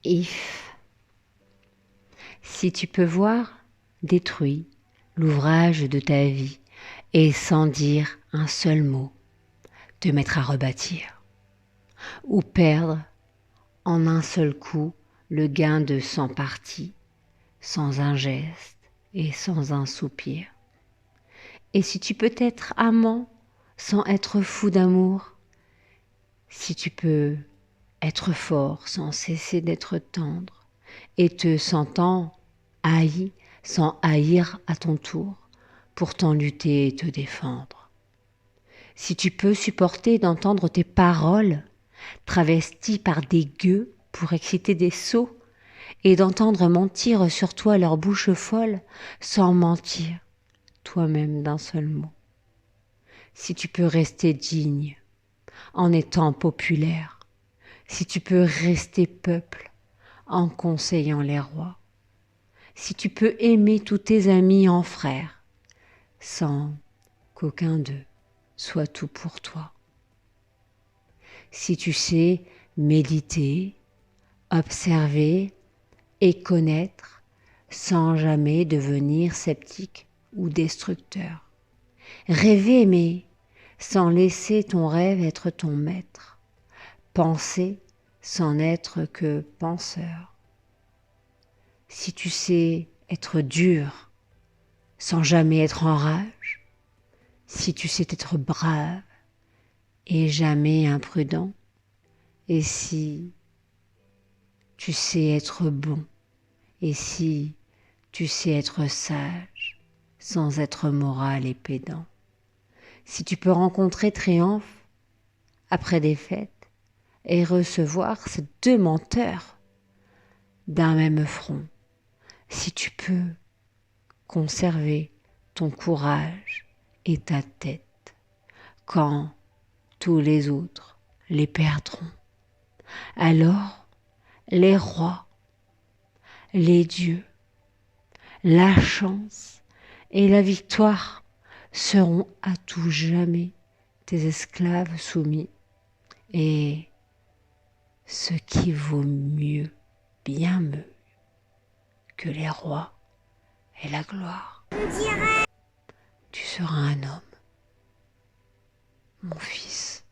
If. Si tu peux voir détruit l'ouvrage de ta vie et sans dire un seul mot, te mettre à rebâtir, ou perdre en un seul coup le gain de 100 parties, sans un geste et sans un soupir. Et si tu peux être amant sans être fou d'amour, si tu peux être fort sans cesser d'être tendre, et te sentant haï sans haïr à ton tour, pourtant lutter et te défendre. Si tu peux supporter d'entendre tes paroles travesties par des gueux pour exciter des sots, et d'entendre mentir sur toi leur bouche folle sans mentir toi-même d'un seul mot. Si tu peux rester digne en étant populaire, si tu peux rester peuple en conseillant les rois, si tu peux aimer tous tes amis en frères, sans qu'aucun d'eux soit tout pour toi. Si tu sais méditer, observer et connaître sans jamais devenir sceptique ou destructeur. Rêver mais sans laisser ton rêve être ton maître. Penser sans n'être que penseur. Si tu sais être dur sans jamais être en rage, si tu sais être brave et jamais imprudent, et si tu sais être bon, et si tu sais être sage sans être moral et pédant, si tu peux rencontrer triomphe après défaite et recevoir ces deux menteurs d'un même front, si tu peux conserver ton courage et ta tête quand tous les autres les perdront, alors les rois, les dieux, la chance et la victoire seront à tout jamais tes esclaves soumis, et ce qui vaut mieux, bien mieux que les rois et la gloire. Tu seras un homme, mon fils.